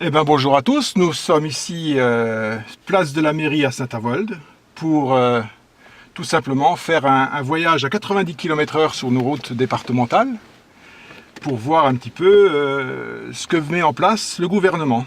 Eh ben, bonjour à tous, nous sommes ici place de la mairie à Saint-Avold pour tout simplement faire un voyage à 90 km/h sur nos routes départementales pour voir un petit peu ce que met en place le gouvernement.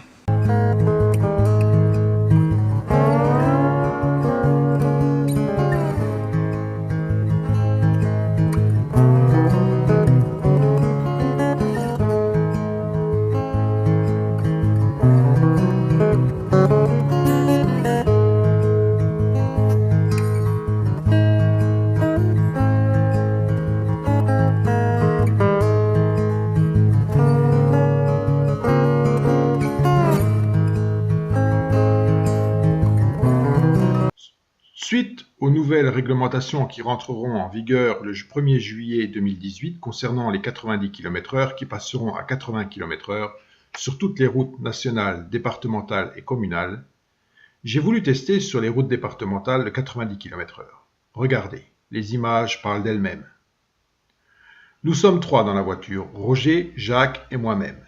Suite aux nouvelles réglementations qui rentreront en vigueur le 1er juillet 2018 concernant les 90 km/h qui passeront à 80 km/h sur toutes les routes nationales, départementales et communales, j'ai voulu tester sur les routes départementales de 90 km/h. Regardez, les images parlent d'elles-mêmes. Nous sommes 3 dans la voiture, Roger, Jacques et moi-même.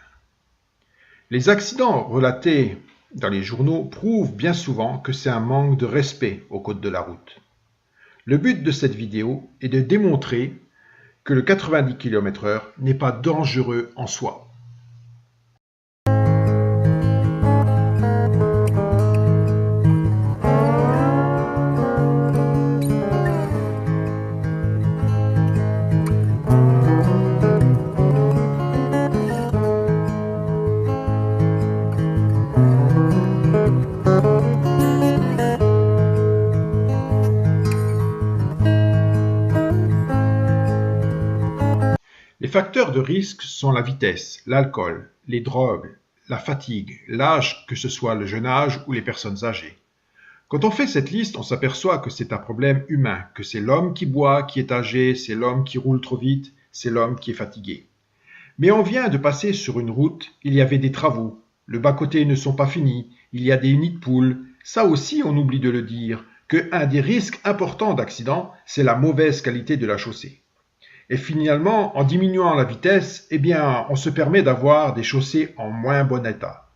Les accidents relatés dans les journaux prouvent bien souvent que c'est un manque de respect au code de la route. Le but de cette vidéo est de démontrer que le 90 km/h n'est pas dangereux en soi. Les facteurs de risque sont la vitesse, l'alcool, les drogues, la fatigue, l'âge, que ce soit le jeune âge ou les personnes âgées. Quand on fait cette liste, on s'aperçoit que c'est un problème humain, que c'est l'homme qui boit, qui est âgé, c'est l'homme qui roule trop vite, c'est l'homme qui est fatigué. Mais on vient de passer sur une route, il y avait des travaux, le bas-côté ne sont pas finis, il y a des nids de poules. Ça aussi, on oublie de le dire, qu'un des risques importants d'accident, c'est la mauvaise qualité de la chaussée. Et finalement, en diminuant la vitesse, eh bien, on se permet d'avoir des chaussées en moins bon état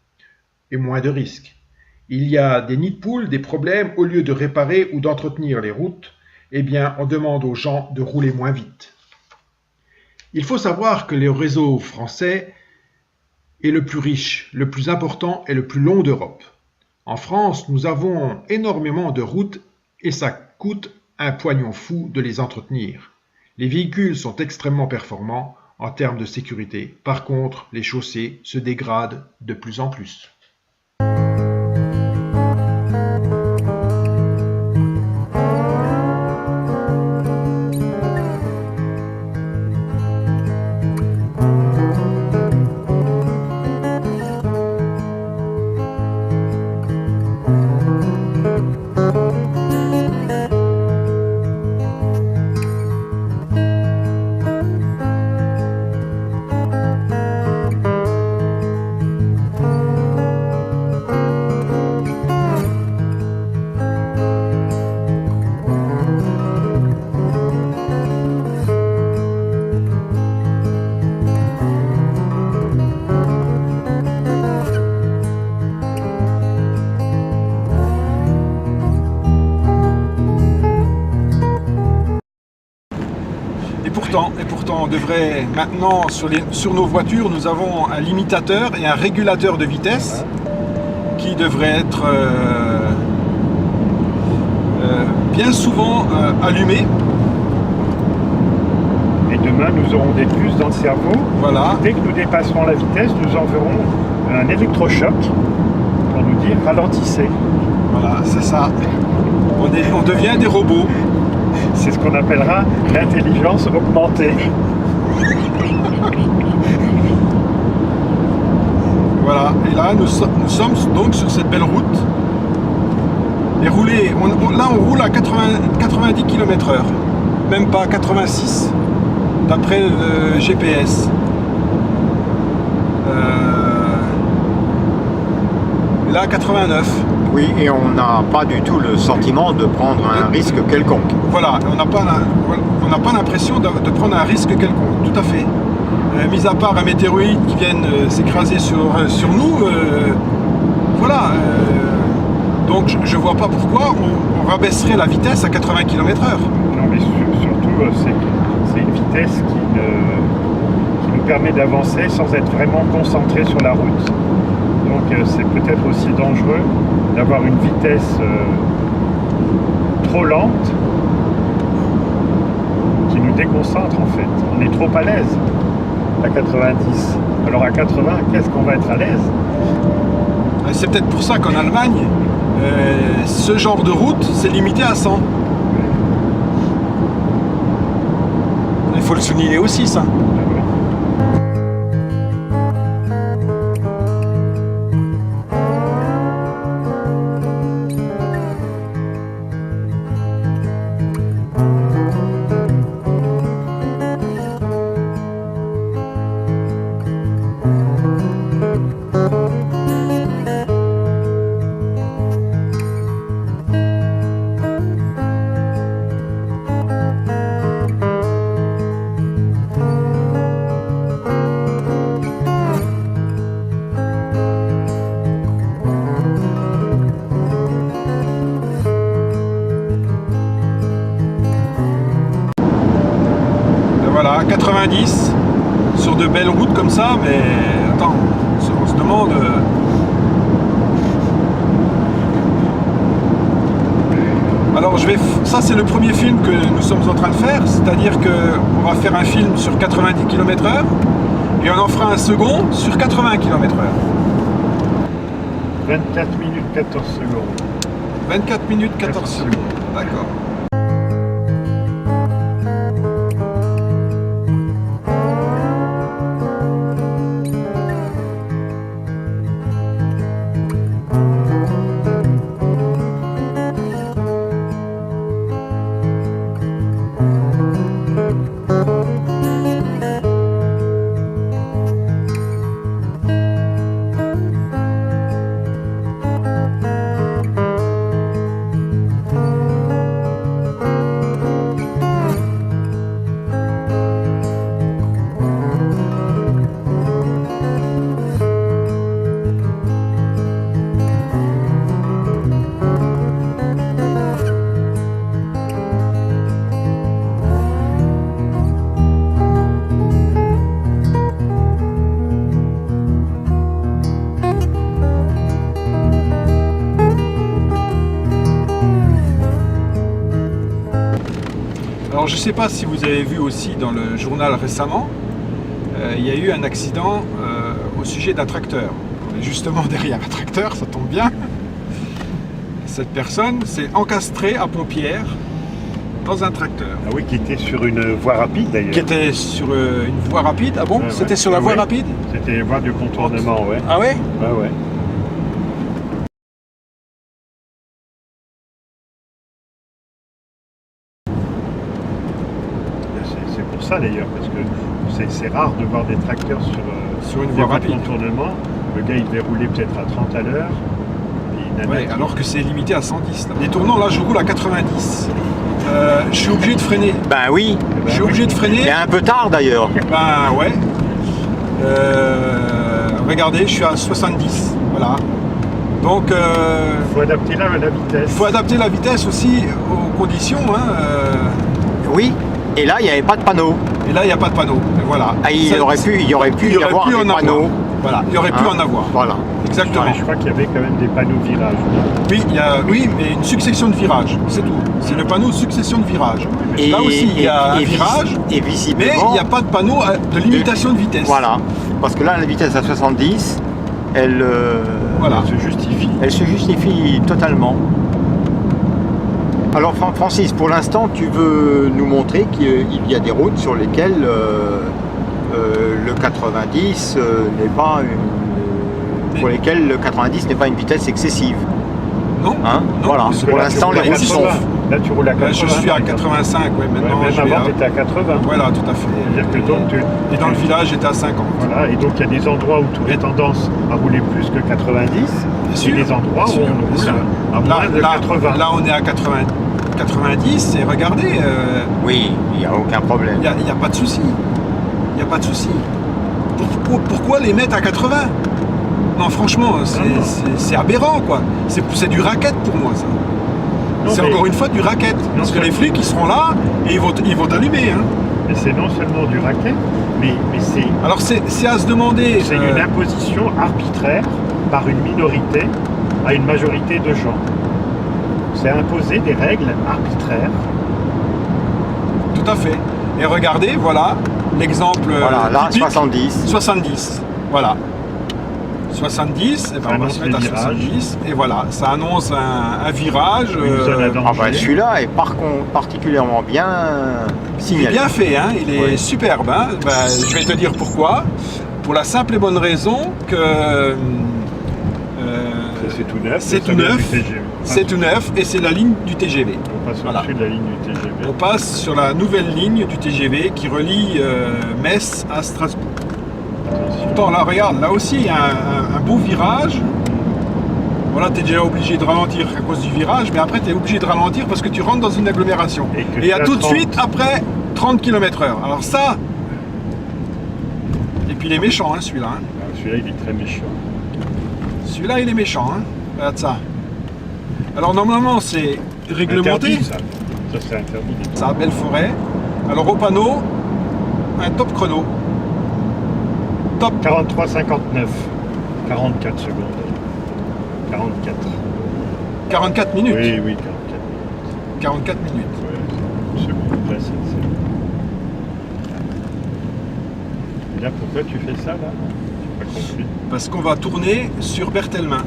et moins de risques. Il y a des nids de poules, des problèmes, au lieu de réparer ou d'entretenir les routes, eh bien, on demande aux gens de rouler moins vite. Il faut savoir que le réseau français est le plus riche, le plus important et le plus long d'Europe. En France, nous avons énormément de routes et ça coûte un pognon fou de les entretenir. Les véhicules sont extrêmement performants en termes de sécurité. Par contre, les chaussées se dégradent de plus en plus. Et pourtant, on devrait maintenant, sur nos voitures, nous avons un limitateur et un régulateur de vitesse qui devrait être bien souvent allumé. Et demain, nous aurons des puces dans le cerveau. Voilà. Dès que nous dépasserons la vitesse, nous enverrons un électrochoc pour nous dire ralentissez. Voilà, c'est ça. On devient des robots. C'est ce qu'on appellera l'intelligence augmentée. Voilà, et là nous sommes donc sur cette belle route. Et rouler, là on roule à 90 km/h, même pas 86, d'après le GPS. Là 89. Oui, et on n'a pas du tout le sentiment de prendre un risque quelconque. Voilà, on n'a pas l'impression de prendre un risque quelconque, tout à fait. Mis à part un météorite qui vienne s'écraser sur nous, voilà. Donc je vois pas pourquoi on rabaisserait la vitesse à 80 km/h. Non, mais surtout, c'est une vitesse qui nous permet d'avancer sans être vraiment concentré sur la route. Donc c'est peut-être aussi dangereux d'avoir une vitesse trop lente qui nous déconcentre en fait. On est trop à l'aise à 90. Alors à 80, qu'est-ce qu'on va être à l'aise? C'est peut-être pour ça qu'en Allemagne, ce genre de route, c'est limité à 100. Il faut le souligner aussi, ça. Voilà, 90 sur de belles routes comme ça, mais attends, on se demande. Alors ça c'est le premier film que nous sommes en train de faire, c'est-à-dire qu'on va faire un film sur 90 km/h et on en fera un second sur 80 km/h. 24 minutes 14 secondes. 24 minutes 14 secondes, d'accord. Alors je ne sais pas si vous avez vu aussi dans le journal récemment, il y a eu un accident au sujet d'un tracteur. On est justement derrière un tracteur, ça tombe bien. Cette personne s'est encastrée à pompière dans un tracteur. Ah oui, qui était sur une voie rapide d'ailleurs. Qui était sur une voie rapide. Ah bon, c'était sur la voie rapide? C'était la voie du contournement, ouais. Ah ouais? Ouais, ouais. C'est pour ça d'ailleurs, parce que c'est rare de voir des tracteurs sur une voie rapide de contournement. Le gars il devait rouler peut-être à 30 à l'heure. Ouais, alors que c'est limité à 110. Là. Les tournants, là je roule à 90. Je suis obligé de freiner. Ben oui. Je suis obligé de freiner. Et un peu tard d'ailleurs. Ben ouais. Regardez, je suis à 70. Voilà. Donc. Faut adapter la vitesse. Faut adapter la vitesse aussi aux conditions. Hein, Oui. Et là, il n'y avait pas de panneau. Et là, il n'y a pas de panneau. Voilà. Ah, il y aurait pu y avoir des panneaux. Voilà, il y aurait pu en avoir. Voilà. Exactement. Je crois qu'il y avait quand même des panneaux virages. Oui, mais une succession de virages, c'est tout. C'est le panneau succession de virages. Là aussi, il y a un virage, et visiblement, mais il n'y a pas de panneau de limitation de vitesse. Voilà. Parce que là, la vitesse à 70, elle se justifie. Elle se justifie totalement. Alors Francis, pour l'instant, tu veux nous montrer qu'il y a des routes sur lesquelles le 90 n'est pas pour lesquels le 90 n'est pas une vitesse excessive. Non, Hein, non, voilà. parce que Pour là, l'instant, tu les roules à routes sont... 80. Là, tu roules à 80. Je suis à par exemple. 85, ouais, maintenant Même je vais avant, à... tu étais à 80. Voilà, tout à fait. C'est-à-dire que donc, Et dans le village, j'étais à 50. voilà, et donc il y a des endroits où tu aurais tendance à rouler plus que 90, sûr, et des endroits bien où sûr, on bien roule sûr. à moins de 80. Là, on est à 90, et regardez, Oui, il n'y a aucun problème. il n'y a pas de souci. Il n'y a pas de souci. Pourquoi les mettre à 80? Non, franchement, c'est aberrant, quoi. C'est du racket pour moi, ça. Non, C'est mais- encore une fois du racket. Parce que les flics, ils seront là et ils vont t'allumer. Hein. Et c'est non seulement du racket, mais c'est Alors, c'est à se demander... une imposition arbitraire par une minorité à une majorité de gens. C'est imposer des règles arbitraires. Tout à fait. Et regardez, voilà, l'exemple Voilà, là, typique. 70. 70, voilà. 70, et ben on va annonce se mettre à les virages. 70, et voilà, ça annonce un virage. Une zone à danger. Ah bah, celui-là est particulièrement bien Il est signalé. bien fait, hein, il est Oui. superbe. Hein. Ben, je vais te dire pourquoi. Pour la simple et bonne raison que C'est tout neuf. c'est ça tout vient neuf. du TGV. c'est tout neuf et c'est la ligne du TGV. On passe Voilà. au-dessus de la ligne du TGV. On passe sur la nouvelle ligne du TGV qui relie Metz à Strasbourg. Attention. Pourtant, là, regarde, là aussi, il y a un beau virage. Voilà, tu es déjà obligé de ralentir à cause du virage, mais après, tu es obligé de ralentir parce que tu rentres dans une agglomération. Et que Et il y a tu as tout de 30. suite, après, 30 km/h. Alors ça... Et puis, il est méchant, hein, celui-là. Hein. Ah, celui-là, il est très méchant. Celui-là, il est méchant. Hein. Regarde ça. Alors, normalement, c'est réglementé. Interdit, ça. Ça serait interdit. Ça, belle forêt. Alors, au panneau, un top chrono. Top 43,59. 44 secondes. 44. 44 minutes. Oui, oui, 44 minutes. Ouais, seconde. Là, c'est... Et là, pourquoi tu fais ça, là? J'ai pas compris. Parce qu'on va tourner sur Berthelmin.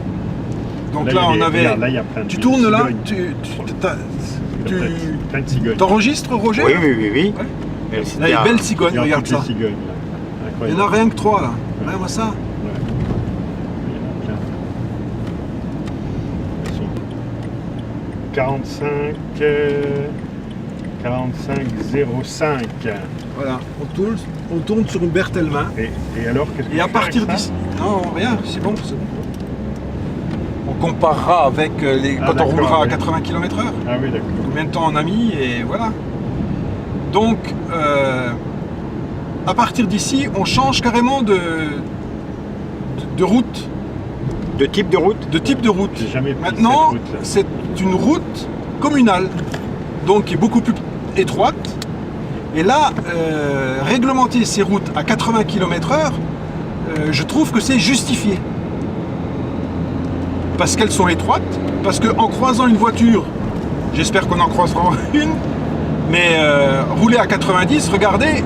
Donc là, il on est- avait... regarde, là, il y a plein de Tu tournes là, cigognes. tu Plein de cigognes. t'enregistres, Roger? Oui, oui, oui, oui. Ouais. Mais Là, c'était il y a un- belle Il y cigogne, a regarde toutes les ça. cigognes, là. Il y Incroyable. en a rien que 3 là. Ouais. Regarde-moi ça. Ouais. Il y en a plein. Elles sont 45... 45,05. Voilà, on tourne sur une Berthelmin. Et alors, qu'est-ce que Et à tu fais partir avec ça? d'ici... Non, rien, c'est bon. On comparera avec Ah, quand on d'accord, roulera à oui. 80 km/h. Ah oui, d'accord. Combien de temps on a mis et voilà. Donc, à partir d'ici, on change carrément de route, De type de route. de type de route. J'ai jamais pris Maintenant, cette route-là. c'est une route communale, donc qui est beaucoup plus étroite. Et là, réglementer ces routes à 80 km/h, je trouve que c'est justifié. Parce qu'elles sont étroites, parce qu'en croisant une voiture, j'espère qu'on en croisera une, mais rouler à 90, regardez,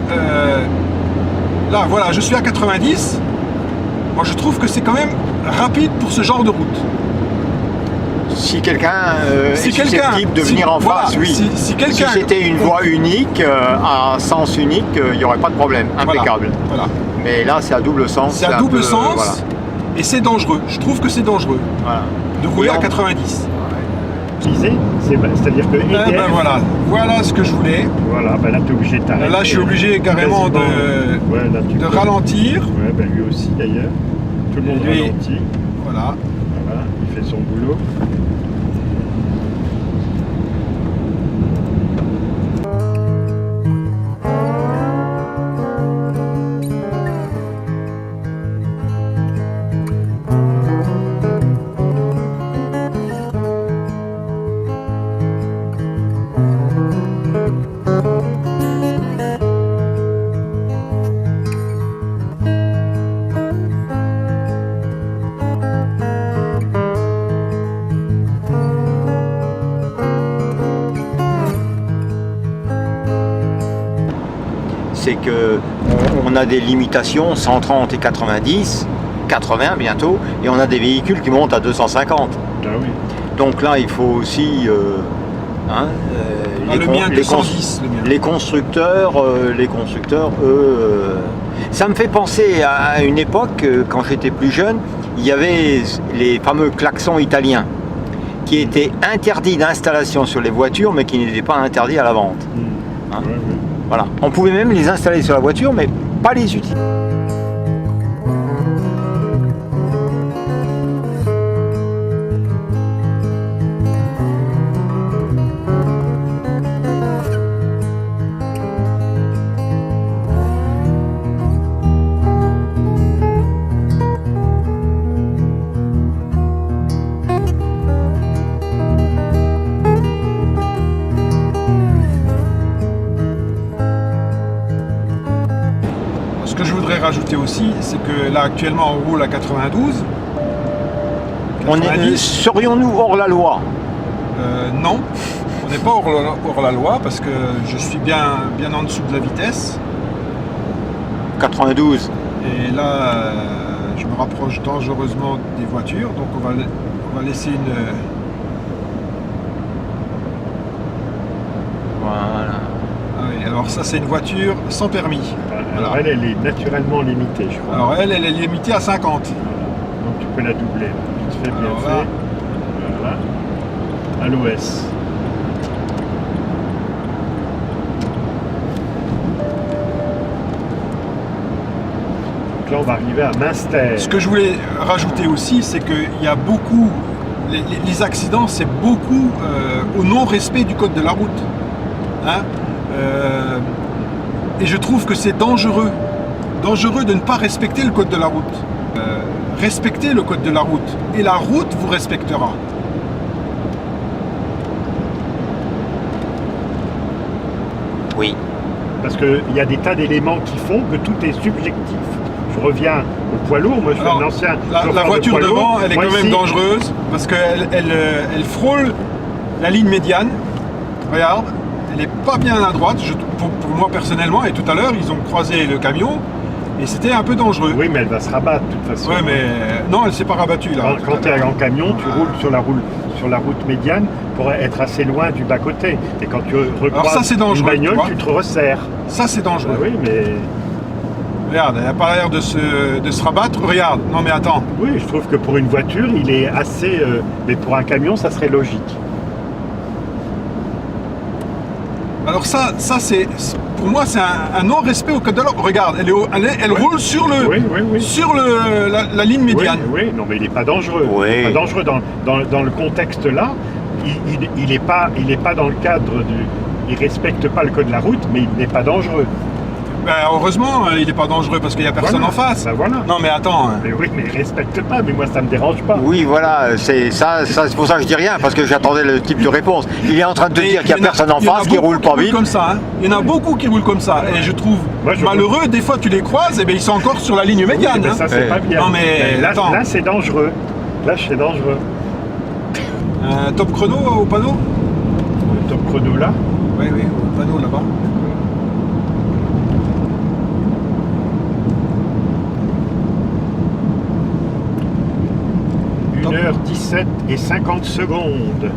là voilà, je suis à 90, moi je trouve que c'est quand même rapide pour ce genre de route. Si quelqu'un Si est quelqu'un- susceptible de si- venir en voilà, face, oui. si quelqu'un- c'était une voie unique, à sens unique, il n'y aurait pas de problème, impeccable. Voilà. Mais là, c'est à double sens. C'est à un double peu, sens voilà. et c'est dangereux. Je trouve que c'est dangereux Voilà. de rouler Oui, à on- 90. C'est-à-dire que Eh ben EDF, voilà ce que je voulais. voilà, ben là tu es obligé de t'arrêter. Là, je suis obligé carrément Quasiment, ouais, là, tu de peux- ralentir. Ouais, ben lui aussi d'ailleurs. Tout le monde Lui. ralentit. Voilà. Voilà, il fait son boulot. C'est que on a des limitations 130 et 90, 80 bientôt, et on a des véhicules qui montent à 250. Ah oui. Donc là, il faut aussi Ah, le mien 210. Le mien. les constructeurs, eux, ça me fait penser à une époque, quand j'étais plus jeune, il y avait les fameux klaxons italiens qui étaient interdits d'installation sur les voitures, mais qui n'étaient pas interdits à la vente. Hein? Ouais, ouais. Voilà. On pouvait même les installer sur la voiture, mais pas les utiliser. Ce que je voudrais rajouter aussi, c'est que là actuellement on roule à 92. Serions-nous hors la loi? Non, on n'est pas hors la loi parce que je suis bien en dessous de la vitesse. 92. Et là, je me rapproche dangereusement des voitures, donc on va laisser une... Voilà. Ah oui, alors ça c'est une voiture sans permis. Alors elle est naturellement limitée, je crois. Alors elle est limitée à 50. Donc tu peux la doubler. Vite fait, bien Alors fait. là. Voilà. À l'OS. Donc là on va arriver à Münster. Ce que je voulais rajouter aussi, c'est qu'il y a beaucoup... Les accidents, c'est beaucoup au non-respect du code de la route. Hein? Et je trouve que c'est dangereux de ne pas respecter le code de la route. Respectez le code de la route et la route vous respectera. Oui. Parce qu'il y a des tas d'éléments qui font que tout est subjectif. Je reviens au poids lourd, moi je suis Alors, un ancien. La voiture de poids devant, lourd. elle est Moi, quand même ici, dangereuse parce qu'elle frôle la ligne médiane. Regarde, elle n'est pas bien à droite, pour moi personnellement, et tout à l'heure ils ont croisé le camion et c'était un peu dangereux. Oui, mais elle va se rabattre de toute façon. Ouais, mais non, elle s'est pas rabattue là. Quand tu es en camion, tu roules sur la route médiane pour être assez loin du bas-côté. Et quand tu Alors ça, recroises c'est dangereux, une bagnole, tu tu te resserres. Ça c'est dangereux. Oui, mais Regarde, elle n'a pas l'air de se rabattre. Regarde, non mais attends. oui, je trouve que pour une voiture, il est assez... mais pour un camion, ça serait logique. Alors ça c'est pour moi c'est un non-respect au code de la route. Regarde, elle roule sur la ligne médiane. Oui, non, mais il n'est pas dangereux. Oui. Il n'est pas dangereux dans le contexte là. Il n'est pas dans le cadre du... Il respecte pas le code de la route, mais il n'est pas dangereux. Ben, heureusement, il n'est pas dangereux parce qu'il n'y a personne Voilà. en face. Ben voilà. Non mais attends. Mais oui, mais il respecte pas, mais moi ça me dérange pas. Oui, voilà, c'est pour ça que je dis rien, parce que j'attendais le type de réponse. Il est en train de te dire qu'il n'y a personne en face, qui roule pas vite. Comme ça, hein. Il y en a beaucoup qui roulent comme ça. Et je trouve malheureux, des fois tu les croises, et bien ils sont encore sur la ligne médiane. Oui, mais ça c'est pas bien. Non mais là, attends. là c'est dangereux. Là c'est dangereux. Top chrono au panneau? Le top chrono là. Oui, au panneau là-bas. Top. 1h17 et 50 secondes.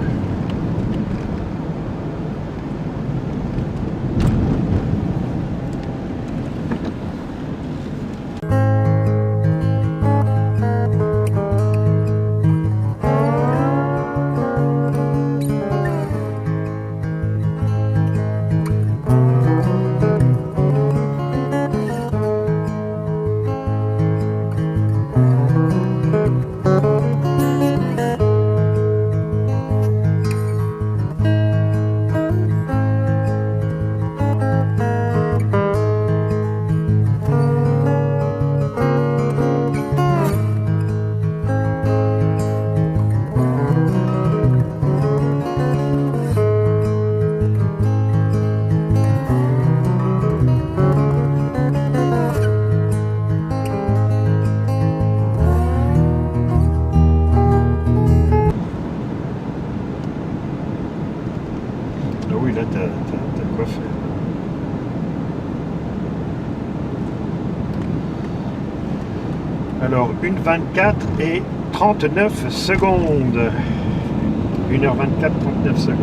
Ah oui, là, t'as quoi faire. Alors, 1h24 et 39 secondes. 1h24, 39 secondes.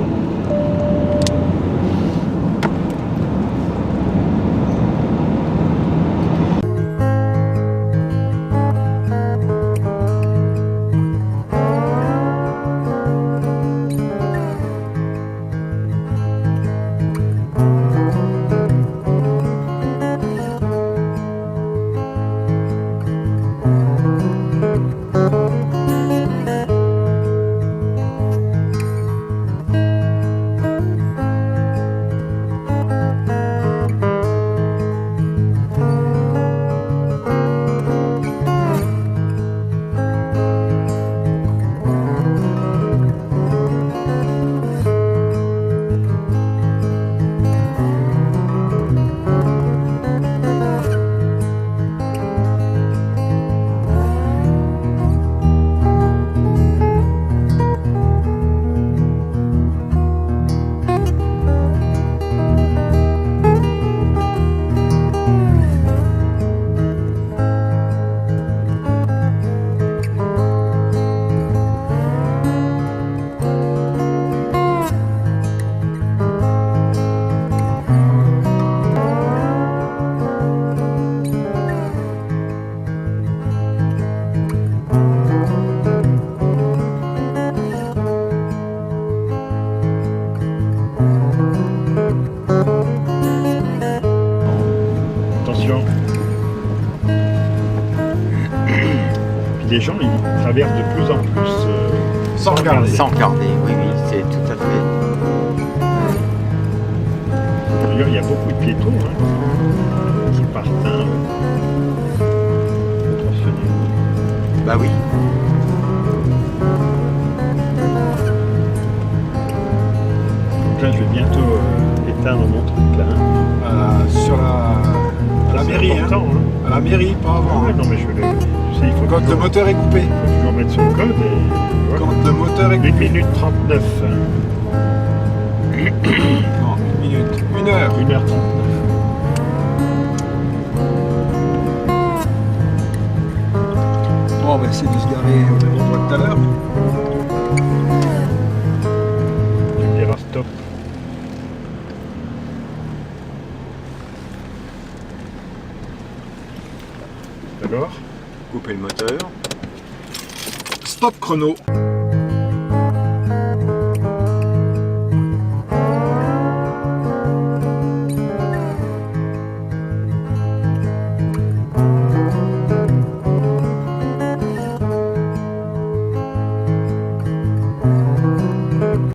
traverse de plus en plus Sans regarder. Sans regarder, oui, oui, c'est tout à fait. D'ailleurs, il y a beaucoup de piétons qui partent proportionnellement. Bah oui. Donc là, je vais bientôt éteindre mon truc là. Sur la mairie, hein. Important, hein. À la mairie, pas avant. Ouais, non, mais je vais le. Tu sais, il faut Quand le toujours, moteur est coupé. faut toujours mettre son code et. Voilà. Quand le moteur est 1 coupé. minute 39. Non, 1 minute. 1 heure. 1h39. Bon, on va essayer de se garer au même endroit que tout à l'heure. Tu me diras stop. Alors Couper le moteur. Stop chrono.